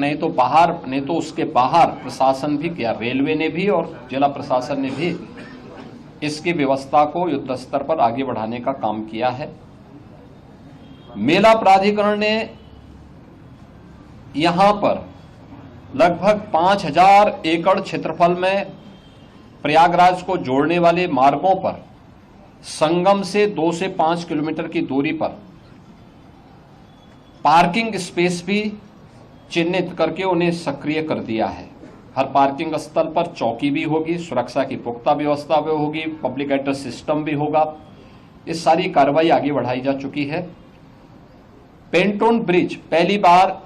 नहीं तो बाहर, नहीं तो उसके बाहर प्रशासन भी किया, रेलवे ने भी और जिला प्रशासन ने भी इसकी व्यवस्था को युद्ध स्तर पर आगे बढ़ाने का काम किया है। मेला प्राधिकरण ने यहां पर लगभग 5000 एकड़ क्षेत्रफल में प्रयागराज को जोड़ने वाले मार्गों पर संगम से 2 से 5 किलोमीटर की दूरी पर पार्किंग स्पेस भी चिन्हित करके उन्हें सक्रिय कर दिया है। हर पार्किंग स्थल पर चौकी भी होगी, सुरक्षा की पुख्ता व्यवस्था भी होगी, पब्लिक एड्रेस सिस्टम भी होगा। ये सारी कार्रवाई आगे बढ़ाई जा चुकी है। पेंटोन ब्रिज पहली बार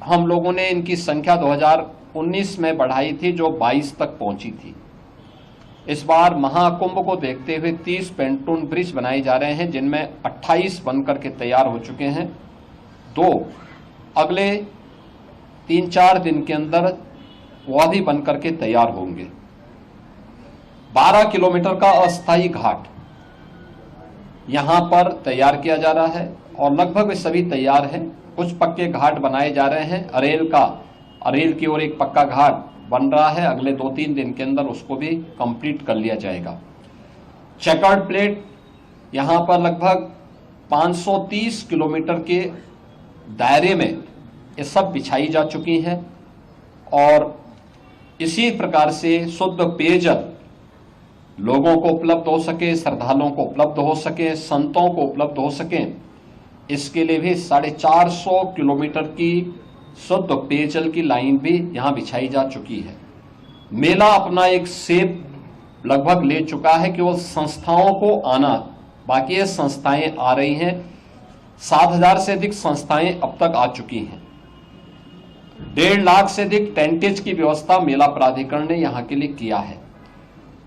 हम लोगों ने इनकी संख्या 2019 में बढ़ाई थी, जो 22 तक पहुंची थी। इस बार महाकुंभ को देखते हुए 30 पेंटोन ब्रिज बनाए जा रहे हैं, जिनमें 28 बनकर के तैयार हो चुके हैं। 2 अगले 3-4 दिन के अंदर वह भी बनकर के तैयार होंगे। 12 किलोमीटर का अस्थायी घाट यहां पर तैयार किया जा रहा है और लगभग वे सभी तैयार हैं। कुछ पक्के घाट बनाए जा रहे हैं। अरेल की ओर एक पक्का घाट बन रहा है, अगले 2-3 दिन के अंदर उसको भी कंप्लीट कर लिया जाएगा। चेकर्ड प्लेट यहां पर लगभग 530 किलोमीटर के दायरे में ये सब बिछाई जा चुकी हैं और इसी प्रकार से शुद्ध पेयजल लोगों को उपलब्ध हो सके, श्रद्धालुओं को उपलब्ध हो सके, संतों को उपलब्ध हो सके, इसके लिए भी 450 किलोमीटर की शुद्ध पेयजल की लाइन भी यहां बिछाई जा चुकी है। मेला अपना एक शेप लगभग ले चुका है, केवल संस्थाओं को आना बाकी है। संस्थाएं आ रही हैं, 7000 से अधिक संस्थाएं अब तक आ चुकी हैं। 1.5 लाख से अधिक टेंटेज की व्यवस्था मेला प्राधिकरण ने यहां के लिए किया है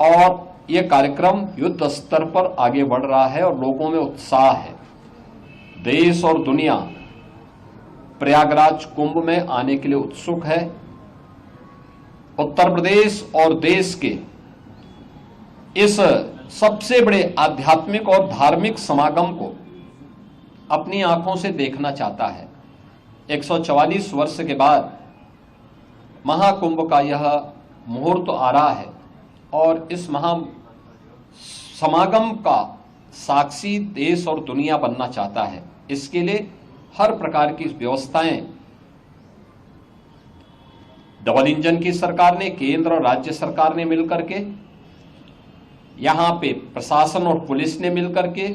और यह कार्यक्रम युद्ध स्तर पर आगे बढ़ रहा है और लोगों में उत्साह है। देश और दुनिया प्रयागराज कुंभ में आने के लिए उत्सुक है। उत्तर प्रदेश और देश के इस सबसे बड़े आध्यात्मिक और धार्मिक समागम को अपनी आंखों से देखना चाहता है। 144 वर्ष के बाद महाकुंभ का यह मुहूर्त आ रहा है और इस महा समागम का साक्षी देश और दुनिया बनना चाहता है। इसके लिए हर प्रकार की व्यवस्थाएं डबल इंजन की सरकार ने, केंद्र और राज्य सरकार ने मिलकर के, यहां पे प्रशासन और पुलिस ने मिलकर के,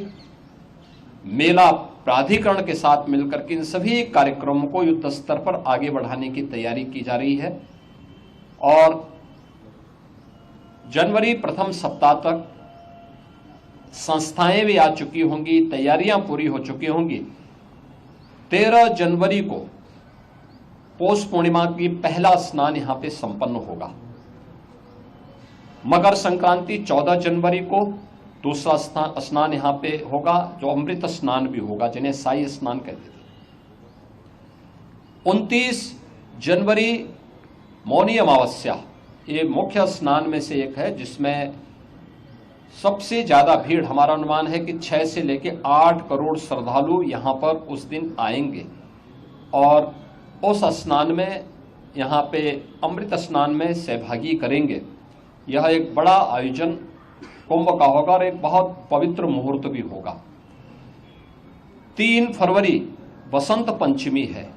मेला प्राधिकरण के साथ मिलकर के इन सभी कार्यक्रमों को युद्ध स्तर पर आगे बढ़ाने की तैयारी की जा रही है और जनवरी प्रथम सप्ताह तक संस्थाएं भी आ चुकी होंगी, तैयारियां पूरी हो चुकी होंगी। 13 जनवरी को पौष पूर्णिमा की पहला स्नान यहां पे संपन्न होगा। मकर संक्रांति 14 जनवरी को दूसरा स्नान यहां पे होगा, जो अमृत स्नान भी होगा, जिन्हें साई स्नान कहते थे। 29 जनवरी मौनी अमावस्या, ये मुख्य स्नान में से एक है, जिसमें सबसे ज्यादा भीड़, हमारा अनुमान है कि 6 से लेकर 8 करोड़ श्रद्धालु यहां पर उस दिन आएंगे और उस स्नान में, यहां पे अमृत स्नान में सहभागी करेंगे। यह एक बड़ा आयोजन कुंभ का होगा और एक बहुत पवित्र मुहूर्त भी होगा। 3 फरवरी बसंत पंचमी है,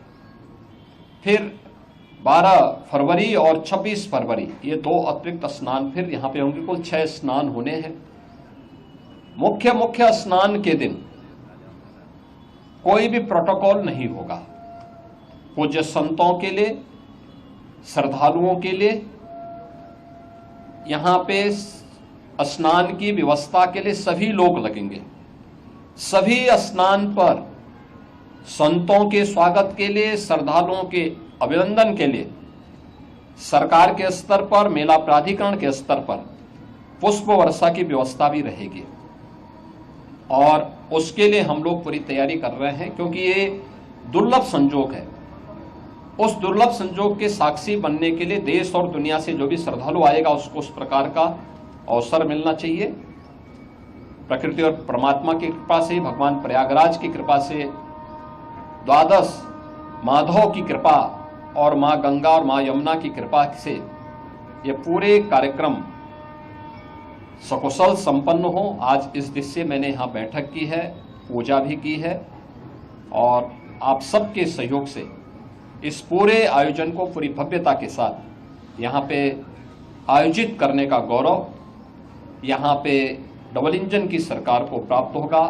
फिर 12 फरवरी और 26 फरवरी ये 2 अतिरिक्त स्नान फिर यहां पे होंगे। कुल 6 स्नान होने हैं। मुख्य स्नान के दिन कोई भी प्रोटोकॉल नहीं होगा। पूज्य संतों के लिए, श्रद्धालुओं के लिए यहां पे स्नान की व्यवस्था के लिए सभी लोग लगेंगे। सभी स्नान पर संतों के स्वागत के लिए, श्रद्धालुओं के अभिनंदन के लिए सरकार के स्तर पर, मेला प्राधिकरण के स्तर पर पुष्प वर्षा की व्यवस्था भी रहेगी और उसके लिए हम लोग पूरी तैयारी कर रहे हैं, क्योंकि ये दुर्लभ संजोग है। उस दुर्लभ संजोग के साक्षी बनने के लिए देश और दुनिया से जो भी श्रद्धालु आएगा उसको उस प्रकार का अवसर मिलना चाहिए। प्रकृति और परमात्मा की कृपा से, भगवान प्रयागराज की कृपा से, द्वादश माधव की कृपा और माँ गंगा और माँ यमुना की कृपा से ये पूरे कार्यक्रम सकुशल संपन्न हो। आज इस दिवस से मैंने यहाँ बैठक की है, पूजा भी की है और आप सबके सहयोग से इस पूरे आयोजन को पूरी भव्यता के साथ यहाँ पे आयोजित करने का गौरव यहाँ पे डबल इंजन की सरकार को प्राप्त होगा,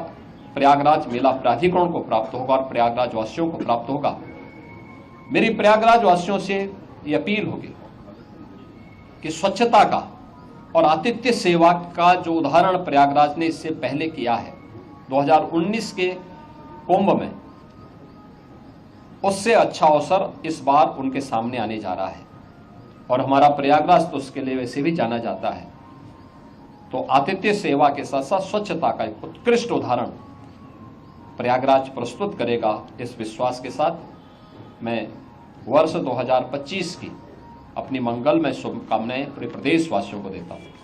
प्रयागराज मेला प्राधिकरण को प्राप्त होगा और प्रयागराज वासियों को प्राप्त होगा। मेरी प्रयागराज वासियों से ये अपील होगी कि स्वच्छता का और आतिथ्य सेवा का जो उदाहरण प्रयागराज ने इससे पहले किया है 2019 के कुंभ में, उससे अच्छा अवसर इस बार उनके सामने आने जा रहा है और हमारा प्रयागराज तो उसके लिए वैसे भी जाना जाता है। तो आतिथ्य सेवा के साथ साथ स्वच्छता का एक उत्कृष्ट उदाहरण प्रयागराज प्रस्तुत करेगा। इस विश्वास के साथ मैं वर्ष 2025 की अपनी मंगलमय शुभकामनाएं पूरे प्रदेशवासियों को देता हूं।